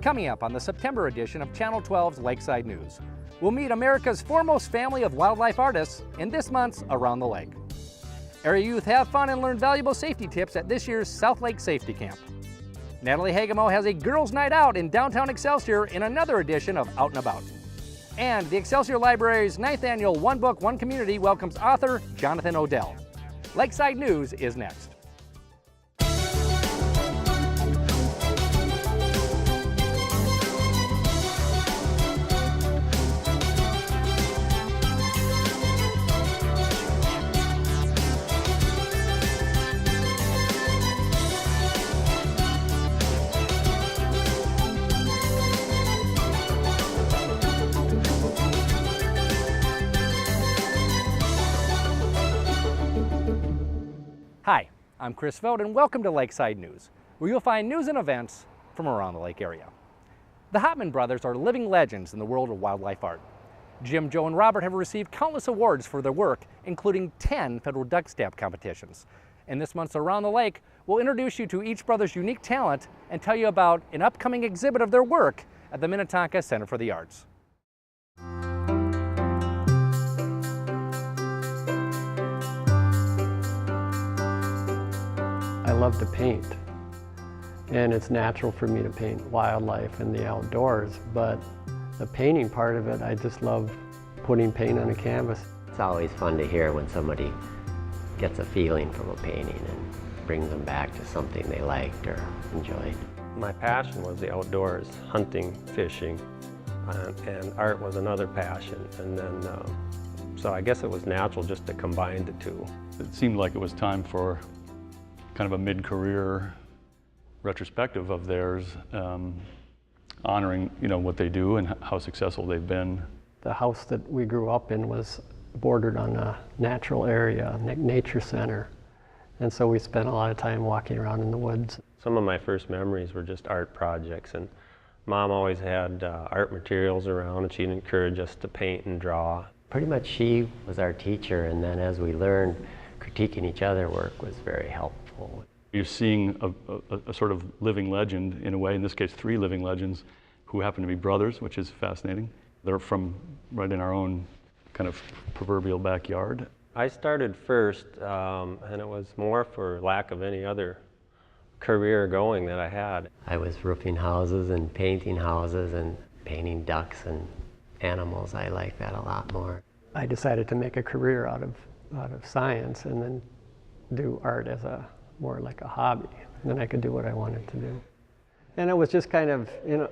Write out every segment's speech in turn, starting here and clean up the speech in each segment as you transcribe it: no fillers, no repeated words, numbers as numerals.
Coming up on the September edition of Channel 12's Lakeside News, we'll meet America's foremost family of wildlife artists in this month's Around the Lake. Area youth have fun and learn valuable safety tips at this year's South Lake Safety Camp. Natalie Hagemo has a girls' night out in downtown Excelsior in another edition of Out and About. And the Excelsior Library's 9th annual One Book, One Community welcomes author Jonathan Odell. Lakeside News is next. Hi, I'm Chris Vogt and welcome to Lakeside News, where you'll find news and events from around the lake area. The Hautman Brothers are living legends in the world of wildlife art. Jim, Joe, and Robert have received countless awards for their work, including 10 federal duck stamp competitions. In this month's Around the Lake, we'll introduce you to each brother's unique talent and tell you about an upcoming exhibit of their work at the Minnetonka Center for the Arts. I love to paint, and it's natural for me to paint wildlife and the outdoors, but the painting part of it, I just love putting paint on a canvas. It's always fun to hear when somebody gets a feeling from a painting and brings them back to something they liked or enjoyed. My passion was the outdoors, hunting, fishing, and art was another passion. And then, so I guess it was natural just to combine the two. It seemed like it was time for kind of a mid-career retrospective of theirs, honoring what they do and how successful they've been. The house that we grew up in was bordered on a natural area, nature center, and so we spent a lot of time walking around in the woods. Some of my first memories were just art projects, and Mom always had art materials around, and she'd encourage us to paint and draw. Pretty much she was our teacher, and then as we learned, critiquing each other's work was very helpful. You're seeing a sort of living legend, in a way, in this case 3 living legends, who happen to be brothers, which is fascinating. They're from right in our own kind of proverbial backyard. I started first, and it was more for lack of any other career going that I had. I was roofing houses and painting houses and painting ducks and animals. I like that a lot more. I decided to make a career out of science and then do art as more like a hobby. And then I could do what I wanted to do. And it was just kind of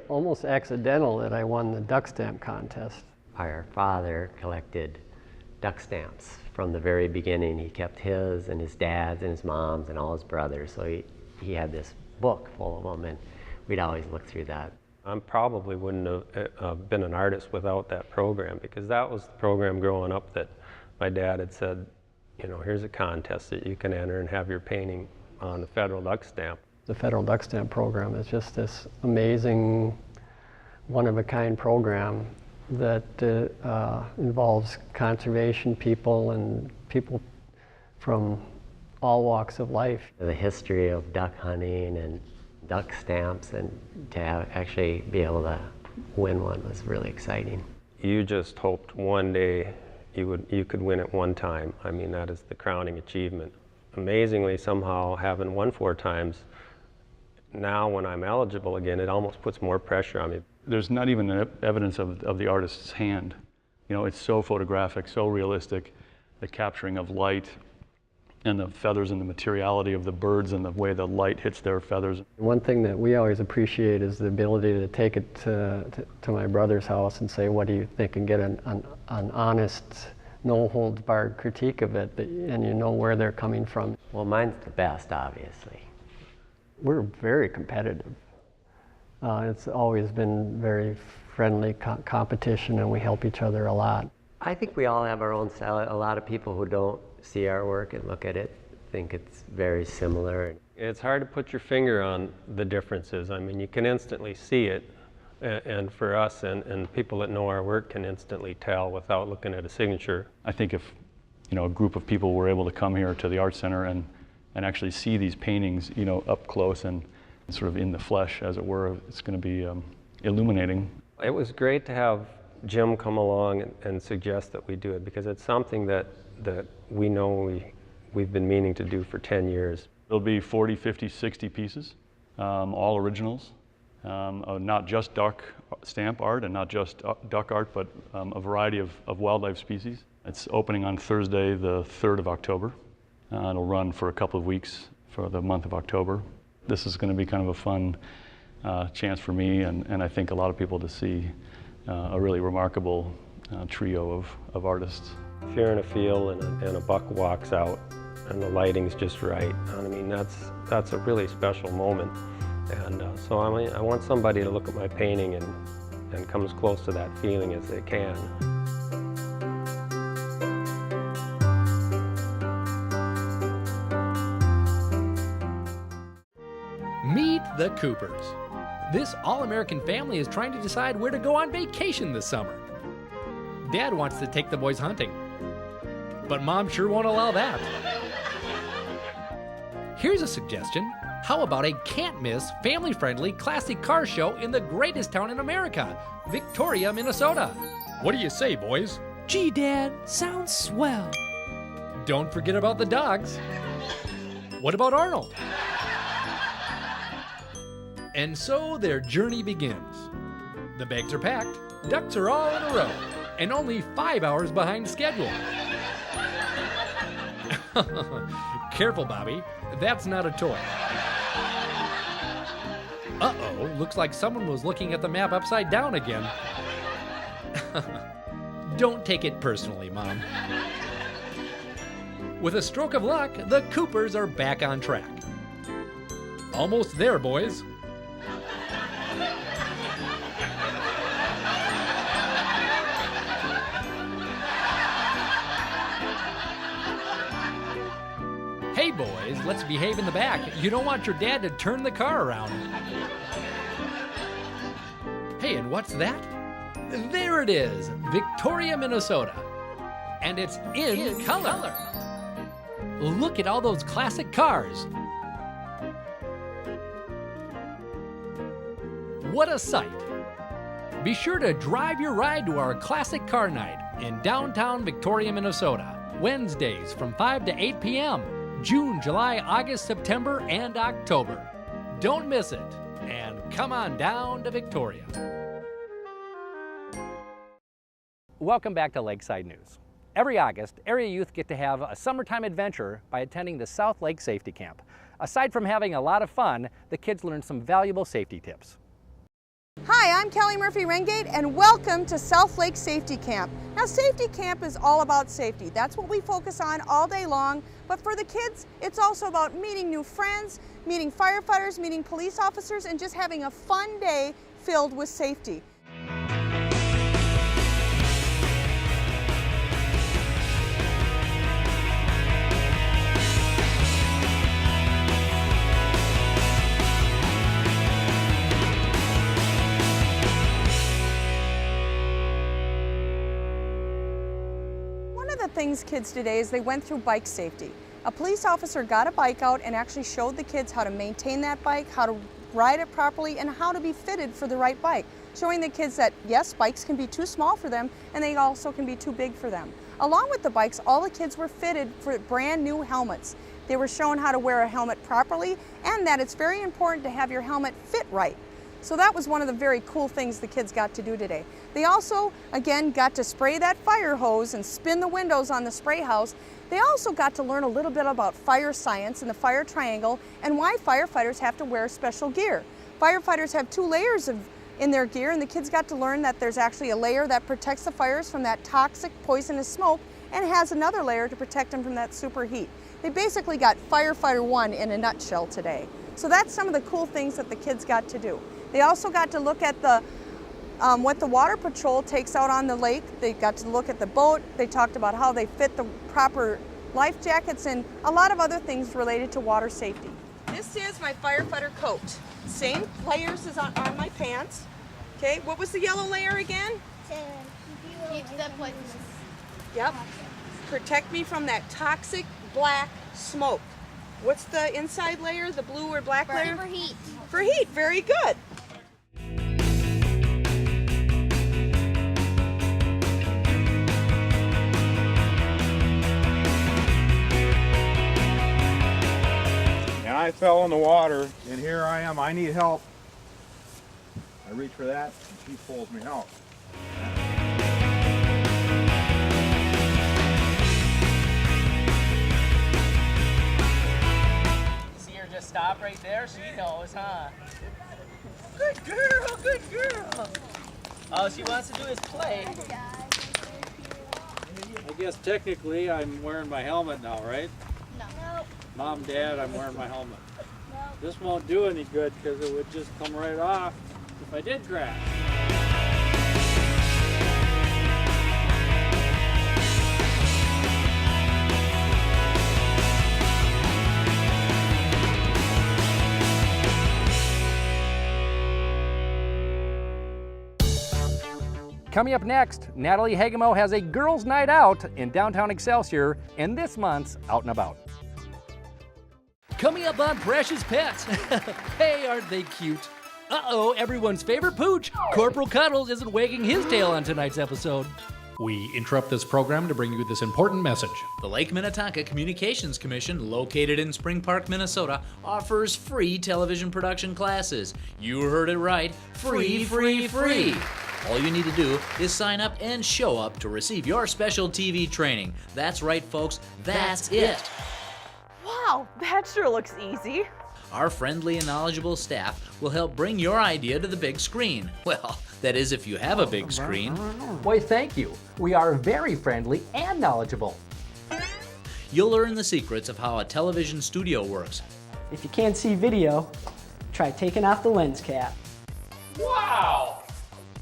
almost accidental that I won the duck stamp contest. Our father collected duck stamps from the very beginning. He kept his and his dad's and his mom's and all his brothers. So he had this book full of them, and we'd always look through that. I probably wouldn't have been an artist without that program, because that was the program growing up that my dad had said, here's a contest that you can enter and have your painting on the federal duck stamp. The federal duck stamp program is just this amazing, one-of-a-kind program that involves conservation people and people from all walks of life. The history of duck hunting and duck stamps, and to actually be able to win one was really exciting. You just hoped one day you could win it one time. I mean, that is the crowning achievement. Amazingly, somehow, having won 4 times, now when I'm eligible again, it almost puts more pressure on me. There's not even evidence of the artist's hand. It's so photographic, so realistic, the capturing of light and the feathers and the materiality of the birds and the way the light hits their feathers. One thing that we always appreciate is the ability to take it to my brother's house and say, what do you think, and get an honest, no-holds-barred critique of it, and you know where they're coming from. Well, mine's the best, obviously. We're very competitive. It's always been very friendly competition, and we help each other a lot. I think we all have our own style. A lot of people who don't see our work and look at it think it's very similar. It's hard to put your finger on the differences. I mean, you can instantly see it, and for us and people that know our work can instantly tell without looking at a signature. I think if a group of people were able to come here to the Art Center and actually see these paintings up close and sort of in the flesh, as it were, it's going to be illuminating. It was great to have Jim come along and suggest that we do it, because it's something that we know we've been meaning to do for 10 years. There'll be 40, 50, 60 pieces, all originals, not just duck stamp art and not just duck art, but a variety of wildlife species. It's opening on Thursday, the 3rd of October. It'll run for a couple of weeks for the month of October. This is going to be kind of a fun chance for me and I think a lot of people to see a really remarkable trio of artists. If you're in a field and a buck walks out and the lighting's just right, I mean, that's a really special moment. And so I want somebody to look at my painting and come as close to that feeling as they can. Meet the Coopers. This all-American family is trying to decide where to go on vacation this summer. Dad wants to take the boys hunting, but Mom sure won't allow that. Here's a suggestion. How about a can't-miss, family-friendly classic car show in the greatest town in America, Victoria, Minnesota? What do you say, boys? Gee, Dad, sounds swell. Don't forget about the dogs. What about Arnold? And so their journey begins. The bags are packed, ducks are all in a row, and only 5 hours behind schedule. Careful, Bobby, that's not a toy. Uh-oh, looks like someone was looking at the map upside down again. Don't take it personally, Mom. With a stroke of luck, the Coopers are back on track. Almost there, boys. Hey boys, let's behave in the back. You don't want your dad to turn the car around. Hey, and what's that? There it is, Victoria, Minnesota. And it's in color. Look at all those classic cars. What a sight. Be sure to drive your ride to our classic car night in downtown Victoria, Minnesota, Wednesdays from 5 to 8 p.m., June, July, August, September, and October. Don't miss it, and come on down to Victoria. Welcome back to Lakeside News. Every August, area youth get to have a summertime adventure by attending the South Lake Safety Camp. Aside from having a lot of fun, the kids learn some valuable safety tips. Hi, I'm Kelly Murphy-Rengate and welcome to South Lake Safety Camp. Now, Safety Camp is all about safety. That's what we focus on all day long. But for the kids, it's also about meeting new friends, meeting firefighters, meeting police officers, and just having a fun day filled with safety. Things kids today is they went through bike safety. A police officer got a bike out and actually showed the kids how to maintain that bike, how to ride it properly, and how to be fitted for the right bike, showing the kids that yes, bikes can be too small for them and they also can be too big for them. Along with the bikes, all the kids were fitted for brand new helmets. They were shown how to wear a helmet properly and that it's very important to have your helmet fit right. So that was one of the very cool things the kids got to do today. They also, again, got to spray that fire hose and spin the windows on the spray house. They also got to learn a little bit about fire science and the fire triangle and why firefighters have to wear special gear. Firefighters have 2 layers in their gear, and the kids got to learn that there's actually a layer that protects the fires from that toxic, poisonous smoke and has another layer to protect them from that superheat. They basically got Firefighter 1 in a nutshell today. So that's some of the cool things that the kids got to do. They also got to look at what the water patrol takes out on the lake. They got to look at the boat. They talked about how they fit the proper life jackets and a lot of other things related to water safety. This is my firefighter coat. Same layers as on my pants. Okay, what was the yellow layer again? Keep the poisonous. Yep. Protect me from that toxic black smoke. What's the inside layer, the blue or black layer? For heat. For heat, very good. I fell in the water, and here I am. I need help. I reach for that, and she pulls me out. See her just stop right there? She knows, huh? Good girl, good girl. All she wants to do is play. I guess technically I'm wearing my helmet now, right? No. Mom, Dad, I'm wearing my helmet. This won't do any good because it would just come right off if I did crash. Coming up next, Natalie Hagemo has a girls' night out in downtown Excelsior and this month's Out and About. Coming up on Precious Pets. Hey, aren't they cute? Uh-oh, everyone's favorite pooch, Corporal Cuddles, isn't wagging his tail on tonight's episode. We interrupt this program to bring you this important message. The Lake Minnetonka Communications Commission, located in Spring Park, Minnesota, offers free television production classes. You heard it right. Free, free, free. All you need to do is sign up and show up to receive your special TV training. That's right, folks. That's it. Wow, that sure looks easy. Our friendly and knowledgeable staff will help bring your idea to the big screen. Well, that is if you have a big screen. Why, thank you. We are very friendly and knowledgeable. You'll learn the secrets of how a television studio works. If you can't see video, try taking off the lens cap. Wow!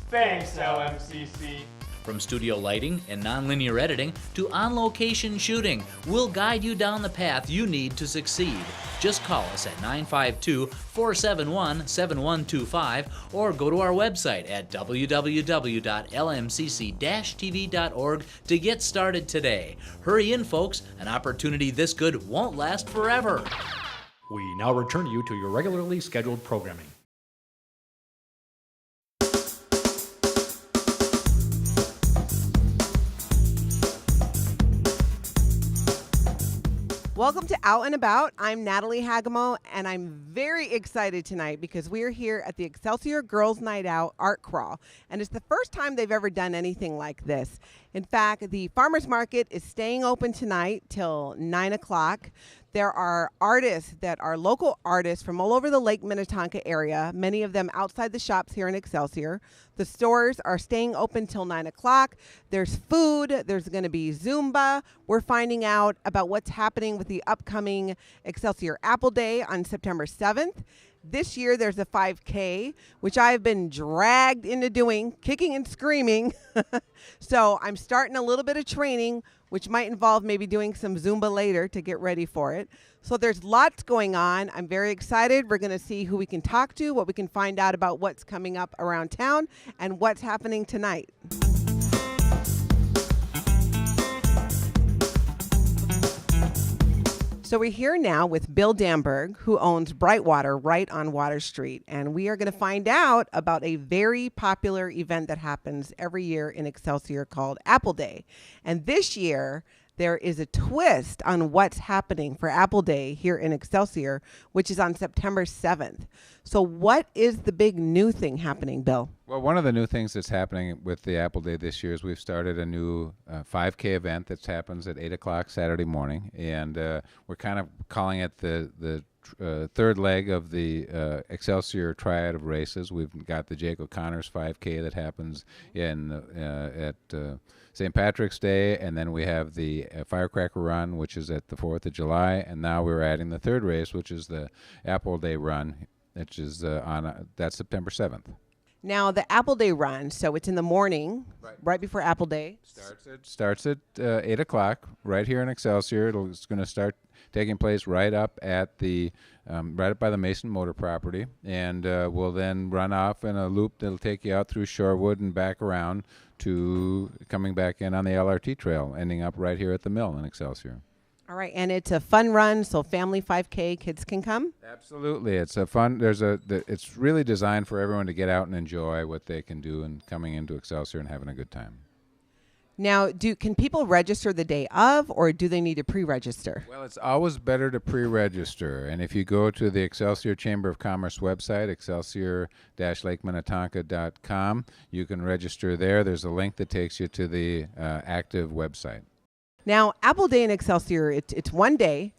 Thanks, LMCC. From studio lighting and nonlinear editing to on-location shooting, we'll guide you down the path you need to succeed. Just call us at 952-471-7125 or go to our website at www.lmcc-tv.org to get started today. Hurry in, folks. An opportunity this good won't last forever. We now return you to your regularly scheduled programming. Welcome to Out and About. I'm Natalie Hagemo, and I'm very excited tonight because we're here at the Excelsior Girls Night Out Art Crawl, and it's the first time they've ever done anything like this. In fact, the farmers market is staying open tonight till 9 o'clock. There are artists that are local artists from all over the Lake Minnetonka area, many of them outside the shops here in Excelsior. The stores are staying open till 9 o'clock. There's food. There's going to be Zumba. We're finding out about what's happening with the upcoming Excelsior Apple Day on September 7th. This year there's a 5K, which I've been dragged into doing, kicking and screaming. So I'm starting a little bit of training, which might involve maybe doing some Zumba later to get ready for it. So there's lots going on. I'm very excited. We're going to see who we can talk to, what we can find out about what's coming up around town, and what's happening tonight. So we're here now with Bill Damberg, who owns Brightwater right on Water Street. And we are going to find out about a very popular event that happens every year in Excelsior called Apple Day. And this year, there is a twist on what's happening for Apple Day here in Excelsior, which is on September 7th. So what is the big new thing happening, Bill? Well, one of the new things that's happening with the Apple Day this year is we've started a new 5K event that happens at 8 o'clock Saturday morning. And we're kind of calling it the third leg of the Excelsior triad of races. We've got the Jake O'Connor's 5K that happens at St. Patrick's Day, and then we have the Firecracker Run, which is at the 4th of July, and now we're adding the third race, which is the Apple Day Run, which is that's September 7th. Now, the Apple Day Run, so it's in the morning, right before Apple Day. Starts at 8 o'clock right here in Excelsior. It's going to start taking place right up at the right up by the Mason Motor property, and we'll then run off in a loop that'll take you out through Shorewood and back around to coming back in on the LRT trail, ending up right here at the mill in Excelsior. All right, and it's a fun run, so family 5K, kids can come? Absolutely. It's a fun, it's really designed for everyone to get out and enjoy what they can do and coming into Excelsior and having a good time. Now, can people register the day of, or do they need to pre-register? Well, it's always better to pre-register. And if you go to the Excelsior Chamber of Commerce website, excelsior-lakeminnetonka.com, you can register there. There's a link that takes you to the active website. Now, Apple Day in Excelsior, it's one day.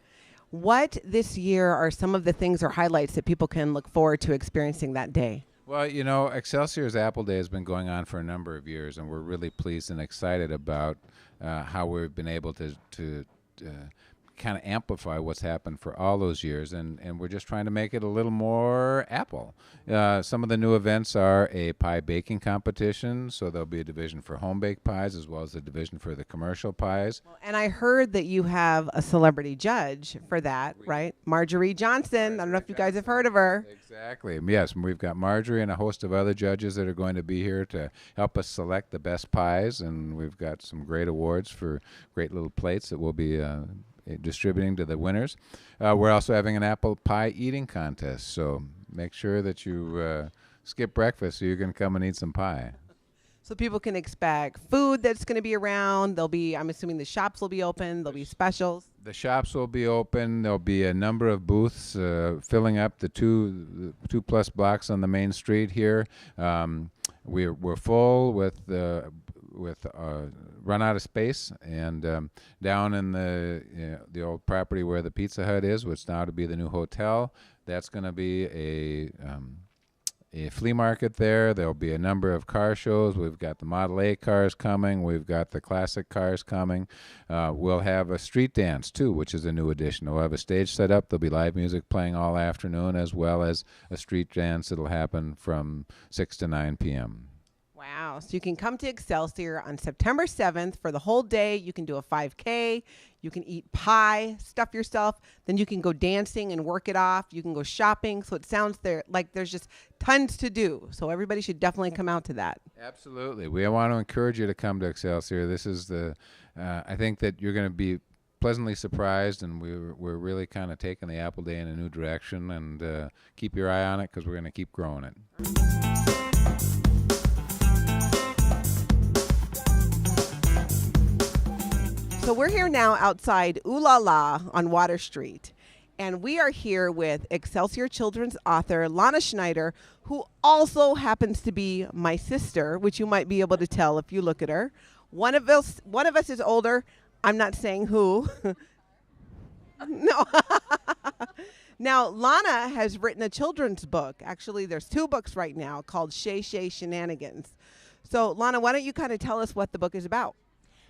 What this year are some of the things or highlights that people can look forward to experiencing that day? Well, you know, Excelsior's Apple Day has been going on for a number of years, and we're really pleased and excited about how we've been able to kind of amplify what's happened for all those years, and we're just trying to make it a little more Apple. Some of the new events are a pie baking competition, so there'll be a division for home-baked pies as well as a division for the commercial pies. And I heard that you have a celebrity judge for that, right? Marjorie Johnson. I don't know if you guys have heard of her. Exactly. Yes, we've got Marjorie and a host of other judges that are going to be here to help us select the best pies, and we've got some great awards for great little plates that we'll be distributing to the winners. We're also having an apple pie eating contest, so make sure that you skip breakfast so you can come and eat some pie. So people can expect food that's going to be around. There'll be, I'm assuming the shops will be open. There'll be specials. The shops will be open. There'll be a number of booths filling up the two plus blocks on the main street here. We're full with run out of space, and down in the old property where the Pizza Hut is, which now to be the new hotel, that's going to be a flea market there. There'll be a number of car shows. We've got the Model A cars coming. We've got the classic cars coming. We'll have a street dance, too, which is a new addition. We'll have a stage set up. There'll be live music playing all afternoon, as well as a street dance that'll happen from 6 to 9 p.m. Wow. So you can come to Excelsior on September 7th for the whole day. You can do a 5K. You can eat pie, stuff yourself. Then you can go dancing and work it off. You can go shopping. So it sounds like there's just tons to do. So everybody should definitely come out to that. Absolutely. We want to encourage you to come to Excelsior. This is I think that you're going to be pleasantly surprised, and we're really kind of taking the Apple Day in a new direction, and keep your eye on it because we're going to keep growing it. So we're here now outside Ooh La La on Water Street, and we are here with Excelsior Children's author Lana Schneider, who also happens to be my sister, which you might be able to tell if you look at her. One of us is older. I'm not saying who. No. Now, Lana has written a children's book. Actually, there's 2 books right now called Shay Shay Shenanigans. So, Lana, why don't you kind of tell us what the book is about?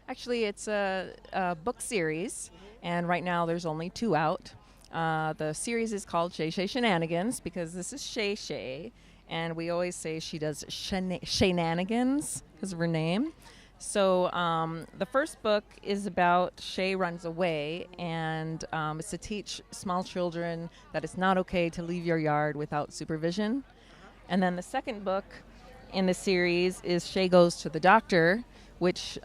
Actually, it's a book series, and right now there's only 2 out. The series is called Shay Shay Shenanigans because this is Shay Shay, and we always say she does shenanigans because of her name. So the first book is about Shay runs away, and it's to teach small children that it's not okay to leave your yard without supervision. And then the second book in the series is Shay Goes to the Doctor, which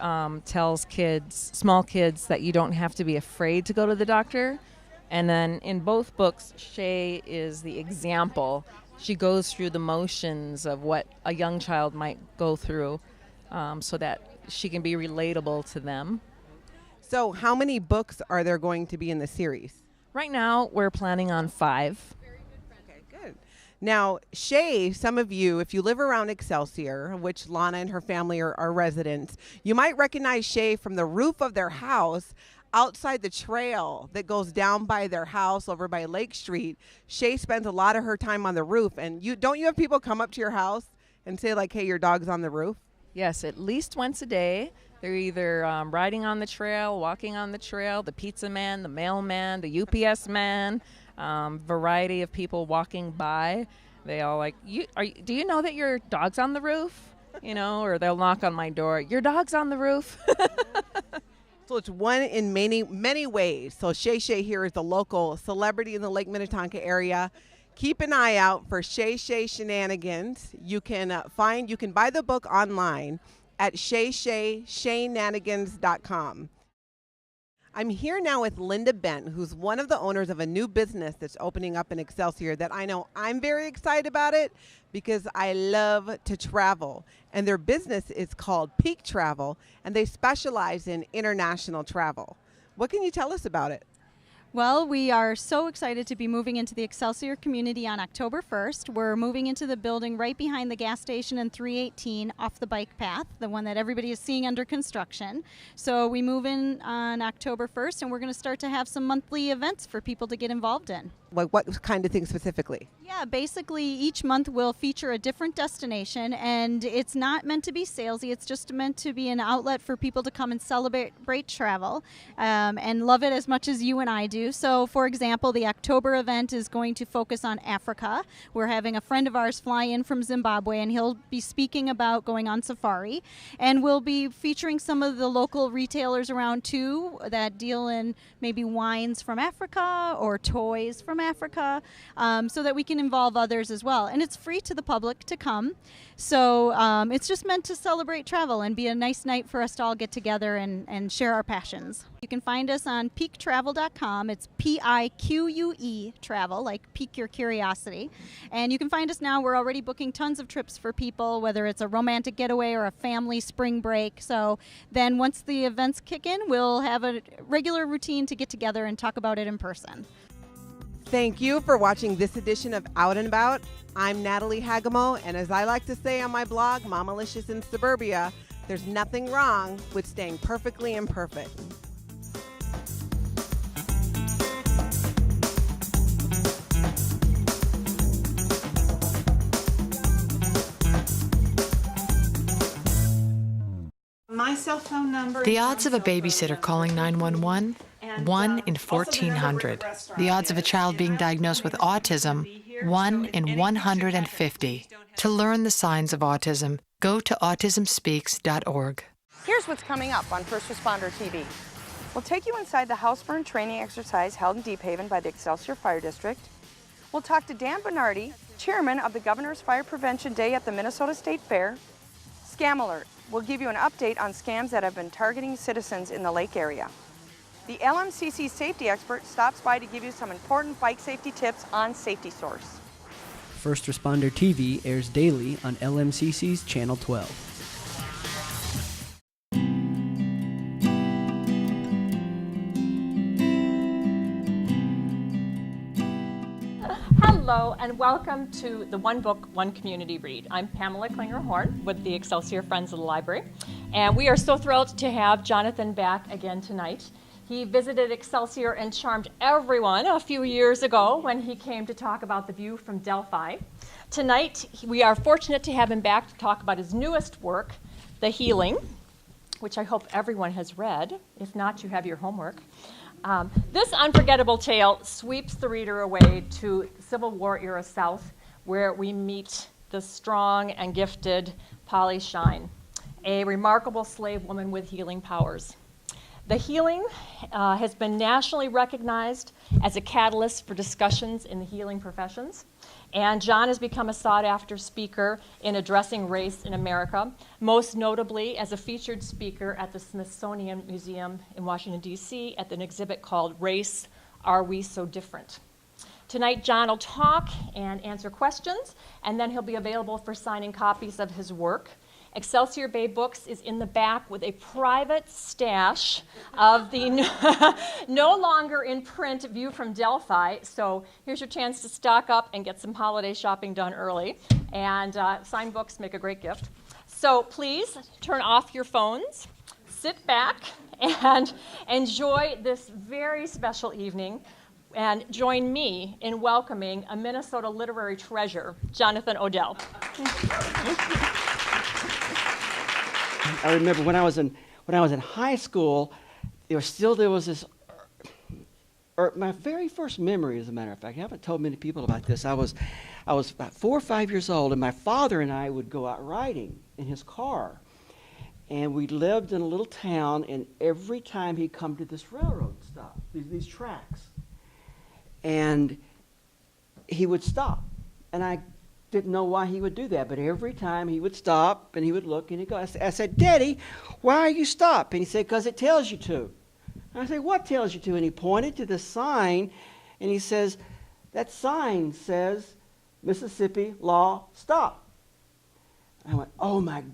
tells small kids that you don't have to be afraid to go to the doctor. And then in both books, Shay is the example. She goes through the motions of what a young child might go through so that she can be relatable to them. So how many books are there going to be in the series? Right now, we're planning on 5. Okay, good. Now, Shay, some of you, if you live around Excelsior, which Lana and her family are residents, you might recognize Shay from the roof of their house outside the trail that goes down by their house over by Lake Street. Shay spends a lot of her time on the roof. And don't you have people come up to your house and say, like, hey, your dog's on the roof? Yes, at least once a day. They're either riding on the trail, walking on the trail, the pizza man, the mailman, the UPS man, variety of people walking by. They all like, do you know that your dog's on the roof? You know, or they'll knock on my door, your dog's on the roof. So it's one in many, many ways. So Shay Shay here is the local celebrity in the Lake Minnetonka area. Keep an eye out for Shay Shay Shenanigans. You can buy the book online at shayshayshenanigans.com. I'm here now with Linda Bent, who's one of the owners of a new business that's opening up in Excelsior that I know I'm very excited about it because I love to travel. And their business is called Peak Travel, and they specialize in international travel. What can you tell us about it? Well, we are so excited to be moving into the Excelsior community on October 1st. We're moving into the building right behind the gas station in 318 off the bike path, the one that everybody is seeing under construction. So we move in on October 1st, and we're going to start to have some monthly events for people to get involved in. Like what kind of things specifically? Yeah, basically each month will feature a different destination, and it's not meant to be salesy. It's just meant to be an outlet for people to come and celebrate travel and love it as much as you and I do. So, for example, the October event is going to focus on Africa. We're having a friend of ours fly in from Zimbabwe, and he'll be speaking about going on safari. And we'll be featuring some of the local retailers around, too, that deal in maybe wines from Africa or toys from Africa, so that we can involve others as well. And it's free to the public to come. So it's just meant to celebrate travel and be a nice night for us to all get together and share our passions. You can find us on peaktravel.com. It's P-I-Q-U-E travel, like pique your curiosity. And you can find us now. We're already booking tons of trips for people, whether it's a romantic getaway or a family spring break. So then once the events kick in, we'll have a regular routine to get together and talk about it in person. Thank you for watching this edition of Out and About. I'm Natalie Hagemo, and as I like to say on my blog, Mamalicious in Suburbia, there's nothing wrong with staying perfectly imperfect. My cell phone number. The odds of a babysitter calling 911, 1 in 1,400. The odds of a child being diagnosed with autism, 1 in 150. To learn the signs of autism, go to autismspeaks.org. Here's what's coming up on First Responder TV. We'll take you inside the house burn training exercise held in Deep Haven by the Excelsior Fire District. We'll talk to Dan Bernardi, chairman of the Governor's Fire Prevention Day at the Minnesota State Fair. Scam Alert. We'll give you an update on scams that have been targeting citizens in the lake area. The LMCC safety expert stops by to give you some important bike safety tips on Safety Source. First Responder TV airs daily on LMCC's Channel 12. Hello and welcome to the One Book, One Community Read. I'm Pamela Klinger-Horn with the Excelsior Friends of the Library, and we are so thrilled to have Jonathan back again tonight. He visited Excelsior and charmed everyone a few years ago when he came to talk about the view from Delphi. Tonight, we are fortunate to have him back to talk about his newest work, The Healing, which I hope everyone has read. If not, you have your homework. This unforgettable tale sweeps the reader away to Civil War era South, where we meet the strong and gifted Polly Shine, a remarkable slave woman with healing powers. The Healing has been nationally recognized as a catalyst for discussions in the healing professions. And John has become a sought-after speaker in addressing race in America, most notably as a featured speaker at the Smithsonian Museum in Washington, D.C. at an exhibit called Race, Are We So Different? Tonight, John will talk and answer questions, and then he'll be available for signing copies of his work. Excelsior Bay Books is in the back with a private stash of the no longer in print View from Delphi. So here's your chance to stock up and get some holiday shopping done early. And signed books make a great gift. So please turn off your phones, sit back, and enjoy this very special evening. And join me in welcoming a Minnesota literary treasure, Jonathan Odell. I remember when I was in high school, there was this. My very first memory, as a matter of fact, I haven't told many people about this. I was about 4 or 5 years old, and my father and I would go out riding in his car, and we lived in a little town. And every time he'd come to this railroad stop, these tracks, and he would stop, and I didn't know why he would do that, but every time he would stop and he would look and he'd go. I said, "Daddy, why are you stopped?" And he said, "Because it tells you to." And I say, what tells you to? And he pointed to the sign, and he says, that sign says, Mississippi law, stop. I went, oh my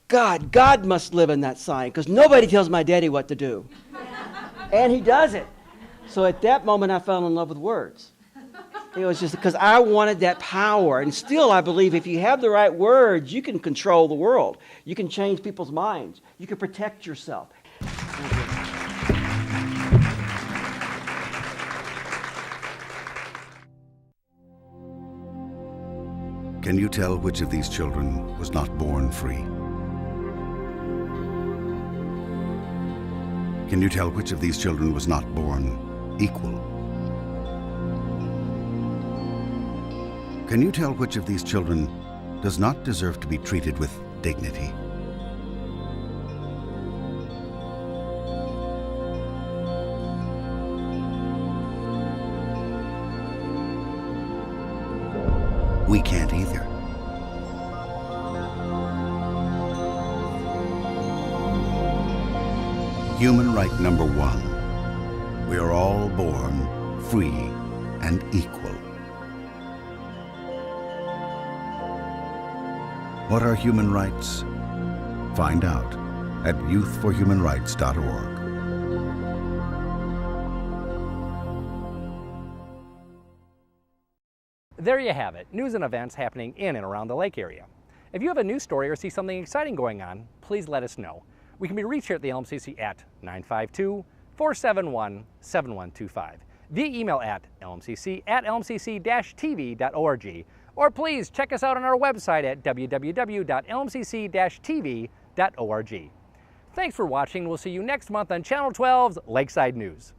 God, God must live in that sign, because nobody tells my daddy what to do. And he does it. So at that moment, I fell in love with words. It was just because I wanted that power. And still, I believe if you have the right words, you can control the world. You can change people's minds. You can protect yourself. Can you tell which of these children was not born free? Can you tell which of these children was not born equal? Can you tell which of these children does not deserve to be treated with dignity? We can't either. Human right number one. We are all born free and equal. What are human rights? Find out at youthforhumanrights.org. There you have it, news and events happening in and around the lake area. If you have a news story or see something exciting going on, please let us know. We can be reached here at the LMCC at 952-471-7125, via email at lmcc@lmcc-tv.org, or please check us out on our website at www.lmcc-tv.org. Thanks for watching. We'll see you next month on Channel 12's Lakeside News.